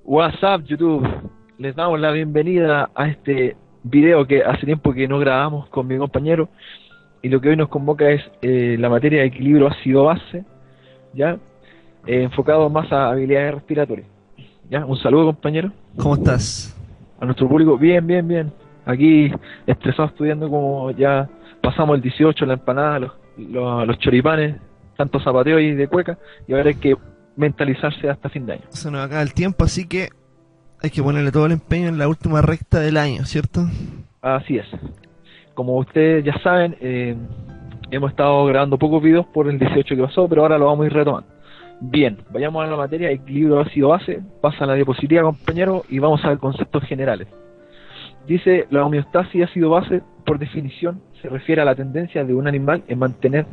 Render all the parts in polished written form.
What's up, YouTube? Les damos la bienvenida a este video que hace tiempo que no grabamos con mi compañero, y lo que hoy nos convoca es la materia de equilibrio ácido-base, ¿ya? Enfocado más a habilidades respiratorias. ¿Ya? Un saludo, compañero. ¿Cómo estás? A nuestro público, bien, bien, bien. Aquí estresado estudiando, como ya pasamos el 18, la empanada, los choripanes, tanto zapateo y de cueca, y ahora hay que mentalizarse hasta fin de año. Se nos acaba el tiempo, así que hay que ponerle todo el empeño en la última recta del año, ¿cierto? Así es. Como ustedes ya saben, hemos estado grabando pocos videos por el 18 que pasó, pero ahora lo vamos a ir retomando. Bien, vayamos a la materia, equilibrio ácido-base. Pasa la diapositiva, compañero, y vamos a ver conceptos generales. Dice, la homeostasis ácido-base, por definición, se refiere a la tendencia de un animal en mantener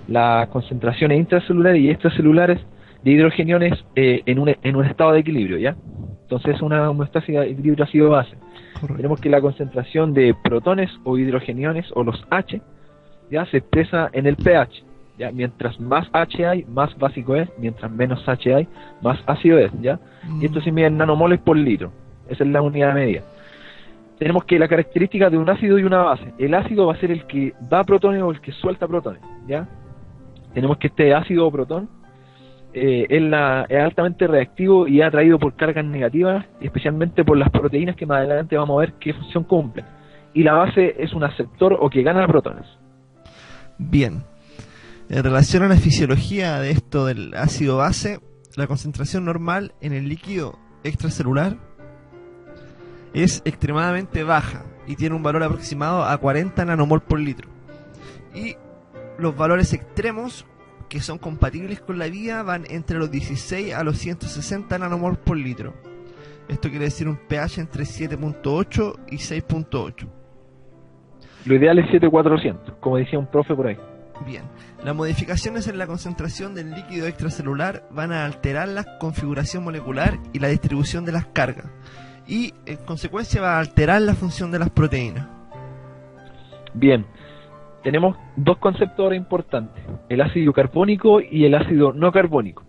las concentraciones intracelulares y extracelulares de hidrogeniones en un estado de equilibrio, ¿ya? Entonces, una homeostasis de equilibrio ácido-base. Tenemos que la concentración de protones o hidrogeniones, o los H, ya se expresa en el pH. ¿Ya? Mientras más H hay, más básico es; mientras menos H hay, más ácido es, ¿ya? Y esto se mide en nanomoles por litro. Esa es la unidad de medida. Tenemos que la característica de un ácido y una base. El ácido va a ser el que da protones o el que suelta protones, ¿ya? Tenemos que este ácido o protón es altamente reactivo y es atraído por cargas negativas, especialmente por las proteínas, que más adelante vamos a ver qué función cumplen. Y la base es un aceptor o que gana protones. Bien. En relación a la fisiología de esto del ácido base, la concentración normal en el líquido extracelular es extremadamente baja y tiene un valor aproximado a 40 nanomol por litro. Y los valores extremos, que son compatibles con la vida, van entre los 16 a los 160 nanomol por litro. Esto quiere decir un pH entre 7.8 y 6.8. Lo ideal es 7,400, como decía un profe por ahí. Bien, las modificaciones en la concentración del líquido extracelular van a alterar la configuración molecular y la distribución de las cargas, y en consecuencia va a alterar la función de las proteínas. Bien. Tenemos dos conceptos ahora importantes: el ácido carbónico y el ácido no carbónico.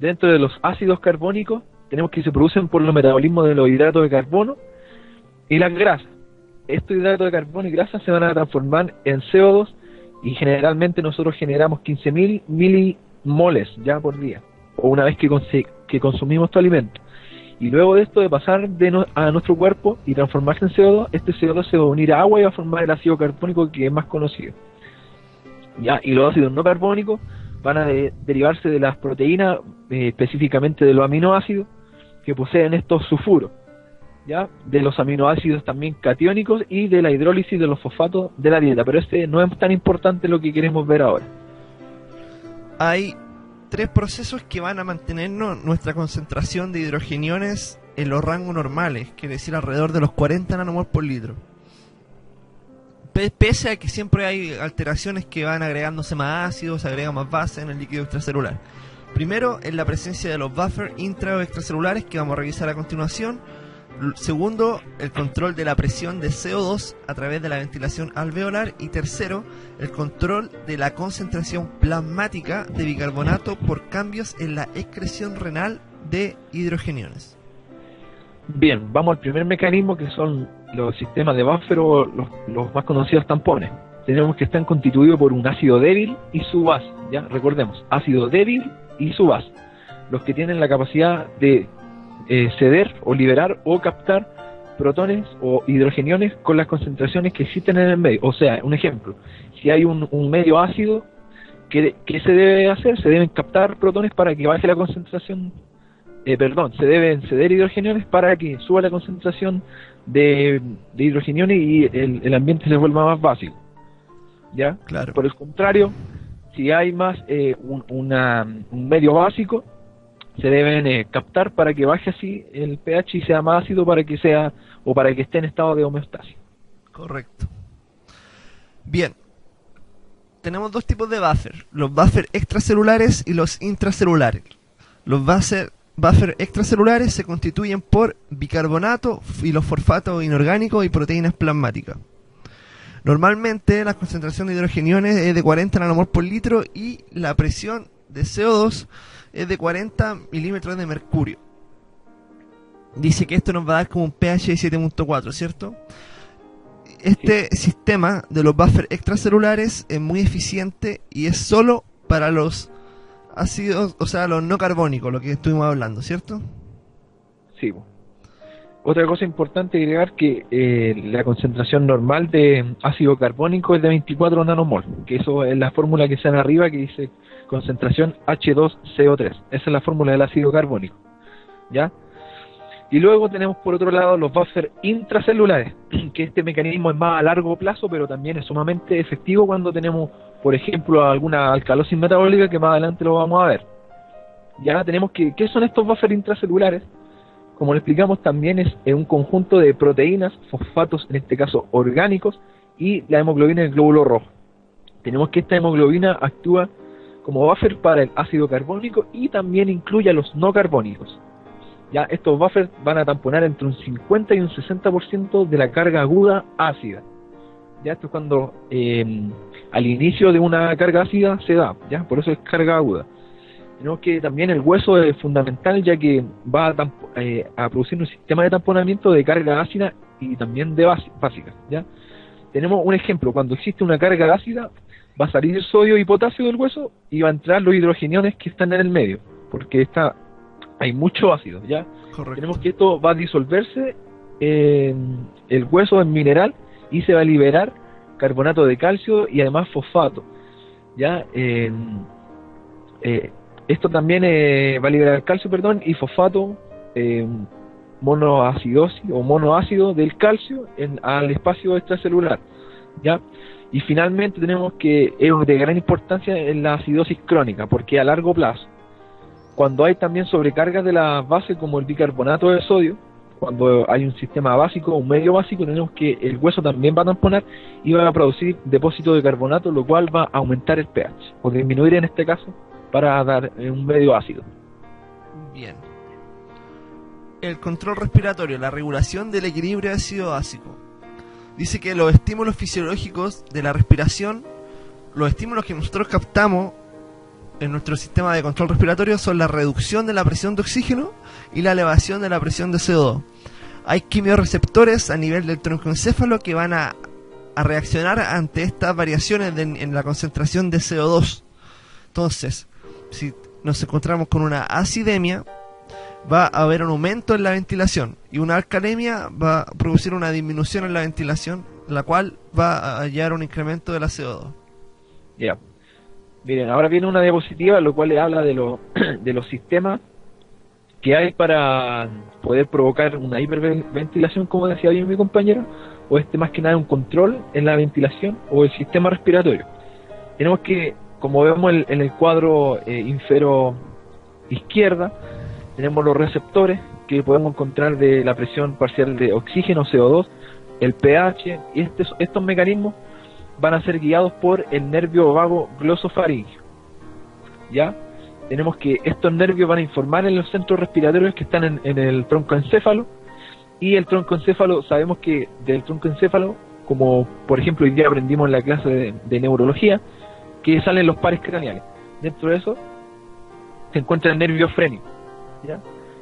Dentro de los ácidos carbónicos tenemos que se producen por los metabolismos de los hidratos de carbono y las grasas. Estos hidratos de carbono y grasas se van a transformar en CO2, y generalmente nosotros generamos 15.000 milimoles ya por día, o una vez que consumimos este alimento. Y luego de esto, de pasar a nuestro cuerpo y transformarse en CO2, este CO2 se va a unir a agua y va a formar el ácido carbónico, que es más conocido. ¿Ya? Y los ácidos no carbónicos van a derivarse de las proteínas, específicamente de los aminoácidos, que poseen estos sulfuros, ¿ya? De los aminoácidos también catiónicos y de la hidrólisis de los fosfatos de la dieta. Pero este no es tan importante lo que queremos ver ahora. Hay tres procesos que van a mantenernos nuestra concentración de hidrogeniones en los rangos normales, quiere decir alrededor de los 40 nanomol por litro. Pese a que siempre hay alteraciones que van agregándose más ácidos, se agrega más base en el líquido extracelular. Primero, en la presencia de los buffers intra o extracelulares, que vamos a revisar a continuación. Segundo, el control de la presión de CO2 a través de la ventilación alveolar. Y tercero, el control de la concentración plasmática de bicarbonato por cambios en la excreción renal de hidrogeniones. Bien, vamos al primer mecanismo, que son los sistemas de buffer, o los más conocidos tampones. Tenemos que están constituidos por un ácido débil y su base, ¿ya? Recordemos, ácido débil y su base, los que tienen la capacidad de ceder o liberar o captar protones o hidrogeniones con las concentraciones que existen en el medio. O sea, un ejemplo, si hay un medio ácido, ¿qué se debe hacer? Se deben captar protones para que baje la concentración, se deben ceder hidrogeniones para que suba la concentración de hidrogeniones y el ambiente se vuelva más básico, ¿ya? Claro. Por el contrario, si hay más un medio básico, se deben captar para que baje así el pH y sea más ácido, para que esté en estado de homeostasis. Correcto. Bien, tenemos dos tipos de buffer: los buffers extracelulares y los intracelulares. Los buffer extracelulares se constituyen por bicarbonato, filofosfato inorgánico y proteínas plasmáticas. Normalmente la concentración de hidrogeniones es de 40 nanomol por litro y la presión de CO2 es de 40 milímetros de mercurio. Dice que esto nos va a dar como un pH de 7.4, ¿cierto? Este sistema de los buffers extracelulares es muy eficiente y es solo para los ácidos, o sea, los no carbónicos, lo que estuvimos hablando, ¿cierto? Sí. Otra cosa importante agregar que la concentración normal de ácido carbónico es de 24 nanomol, que eso es la fórmula que sale arriba que dice concentración H2CO3. Esa es la fórmula del ácido carbónico, ¿ya? Y luego tenemos por otro lado los buffers intracelulares, que este mecanismo es más a largo plazo, pero también es sumamente efectivo cuando tenemos, por ejemplo, alguna alcalosis metabólica, que más adelante lo vamos a ver. Ya tenemos ¿qué son estos buffers intracelulares? Como le explicamos, también es un conjunto de proteínas, fosfatos, en este caso orgánicos, y la hemoglobina del glóbulo rojo. Tenemos que esta hemoglobina actúa como buffer para el ácido carbónico y también incluye a los no carbónicos. Ya estos buffers van a tamponar entre un 50 y un 60% de la carga aguda ácida. Ya esto es cuando al inicio de una carga ácida se da, ya por eso es carga aguda. Tenemos que también el hueso es fundamental, ya que va a producir un sistema de tamponamiento de carga ácida y también de básica, ¿ya? Tenemos un ejemplo: cuando existe una carga ácida, va a salir el sodio y potasio del hueso y va a entrar los hidrogeniones que están en el medio, porque hay mucho ácido, ¿ya? Correcto. Tenemos que esto va a disolverse el hueso en mineral y se va a liberar carbonato de calcio y además fosfato, ¿ya? Esto también va a liberar calcio, y fosfato, monoacidosis o monoácido del calcio al espacio extracelular, ¿ya? Y finalmente tenemos que es de gran importancia en la acidosis crónica, porque a largo plazo, cuando hay también sobrecargas de las bases como el bicarbonato de sodio, cuando hay un sistema básico, un medio básico, tenemos que el hueso también va a tamponar y va a producir depósito de carbonato, lo cual va a aumentar el pH, o disminuir en este caso, para dar un medio ácido. Bien. El control respiratorio, la regulación del equilibrio ácido-básico. Dice que los estímulos fisiológicos de la respiración, los estímulos que nosotros captamos en nuestro sistema de control respiratorio, son la reducción de la presión de oxígeno y la elevación de la presión de CO2. Hay quimiorreceptores a nivel del troncoencéfalo que van a reaccionar ante estas variaciones en la concentración de CO2. Entonces, si nos encontramos con una acidemia, va a haber un aumento en la ventilación, y una alcalemia va a producir una disminución en la ventilación, la cual va a hallar un incremento de la CO2. Ya. Miren, ahora viene una diapositiva, lo cual le habla de los sistemas que hay para poder provocar una hiperventilación, como decía bien mi compañero, o más que nada un control en la ventilación o el sistema respiratorio. Tenemos que, como vemos en el cuadro infero izquierda, tenemos los receptores que podemos encontrar de la presión parcial de oxígeno, CO2, el pH, y estos mecanismos van a ser guiados por el nervio vago glosofaríngeo. ¿Ya? Tenemos que estos nervios van a informar en los centros respiratorios que están en el troncoencéfalo, y el troncoencéfalo, sabemos que del troncoencéfalo, como por ejemplo hoy día aprendimos en la clase de neurología, que salen los pares craneales. Dentro de eso se encuentra el nervio frénico, ¿ya?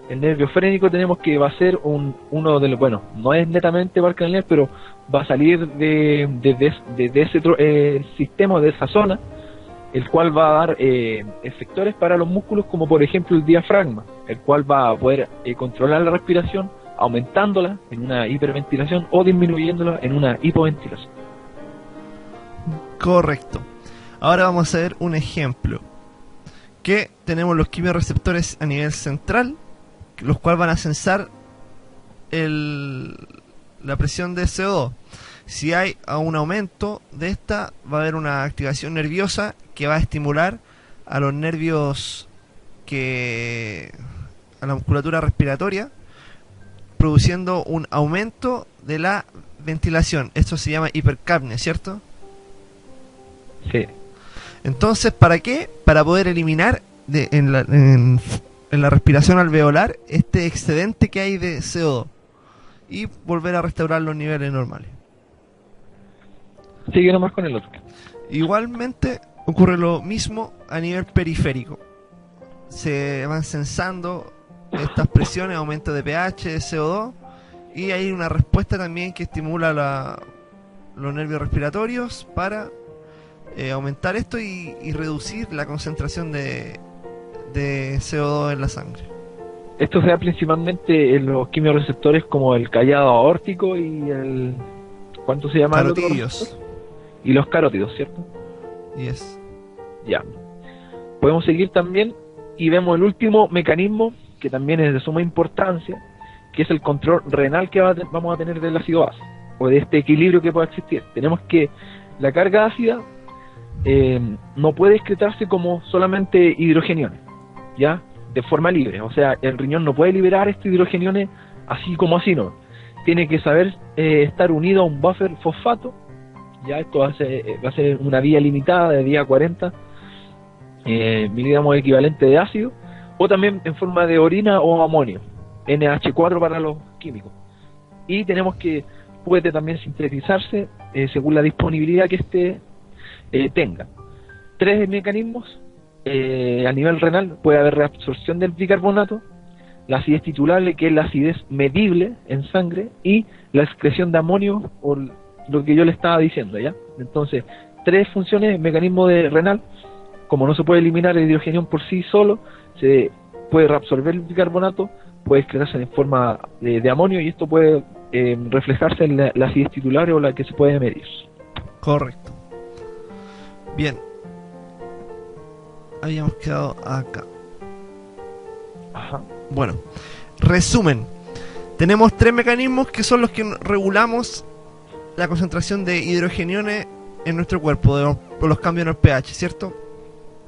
El nervio frénico tenemos que va a ser uno de los, bueno, no es netamente par craneal, pero va a salir de ese sistema, de esa zona, el cual va a dar efectores para los músculos, como por ejemplo el diafragma, el cual va a poder controlar la respiración, aumentándola en una hiperventilación o disminuyéndola en una hipoventilación. Correcto. Ahora vamos a ver un ejemplo. Que tenemos los quimiorreceptores a nivel central, los cuales van a sensar la presión de CO2. Si hay un aumento de esta, va a haber una activación nerviosa que va a estimular a los nervios a la musculatura respiratoria, produciendo un aumento de la ventilación. Esto se llama hipercapnia, ¿cierto? Sí. Entonces, ¿para qué? Para poder eliminar en la respiración alveolar este excedente que hay de CO2 y volver a restaurar los niveles normales. Sigue nomás con el otro. Igualmente ocurre lo mismo a nivel periférico. Se van sensando estas presiones, aumento de pH, de CO2, y hay una respuesta también que estimula los nervios respiratorios para aumentar esto y reducir la concentración de CO2 en la sangre. Esto se da principalmente en los quimiorreceptores como el callado aórtico y el... ¿Cuánto se llama? Carotídeos. Y los carótidos, ¿cierto? Yes. Ya. Podemos seguir también y vemos el último mecanismo que también es de suma importancia, que es el control renal que vamos a tener del ácido base o de este equilibrio que pueda existir. Tenemos que la carga ácida no puede excretarse como solamente hidrogeniones, ¿ya? De forma libre, o sea, el riñón no puede liberar estos hidrogeniones así como así, no. Tiene que saber estar unido a un buffer fosfato, ya esto va a ser una vía limitada de vía 40 miligramos equivalente de ácido, o también en forma de orina o amonio, NH4 para los químicos. Y tenemos que puede también sintetizarse según la disponibilidad que este tenga. 3 mecanismos. A nivel renal puede haber reabsorción del bicarbonato, la acidez titulable, que es la acidez medible en sangre, y la excreción de amonio, o lo que yo le estaba diciendo, ¿ya? Entonces, 3 funciones, mecanismo de renal. Como no se puede eliminar el hidrogenión por sí solo, se puede reabsorber el bicarbonato, puede excretarse en forma de amonio, y esto puede reflejarse en la acidez titular o la que se puede medir. Correcto. Bien. Habíamos quedado acá. Ajá. Bueno, resumen. Tenemos 3 mecanismos que son los que regulamos la concentración de hidrogeniones en nuestro cuerpo, por los cambios en el pH, ¿cierto?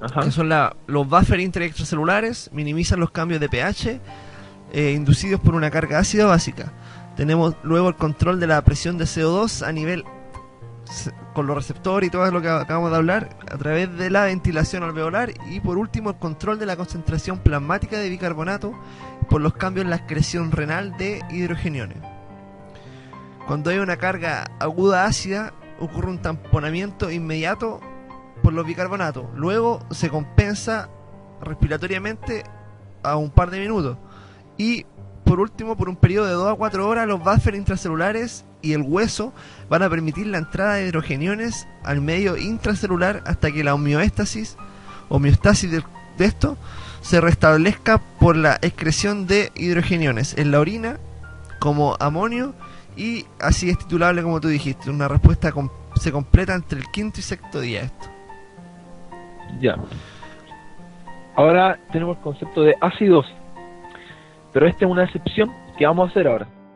Ajá. Que son los buffers intracelulares, minimizan los cambios de pH inducidos por una carga ácida básica. Tenemos luego el control de la presión de CO2 a nivel con los receptores y todo lo que acabamos de hablar a través de la ventilación alveolar, y por último el control de la concentración plasmática de bicarbonato por los cambios en la excreción renal de hidrogeniones. Cuando hay una carga aguda ácida ocurre un tamponamiento inmediato por los bicarbonatos, luego se compensa respiratoriamente a un par de minutos, y por último, por un periodo de 2 a 4 horas, los buffers intracelulares y el hueso van a permitir la entrada de hidrogeniones al medio intracelular hasta que la homeostasis de esto se restablezca por la excreción de hidrogeniones en la orina como amonio y acidez titulable, como tú dijiste. Una respuesta se completa entre el quinto y sexto día esto. Ya. Ahora tenemos el concepto de acidosis, pero esta es una excepción que vamos a hacer ahora.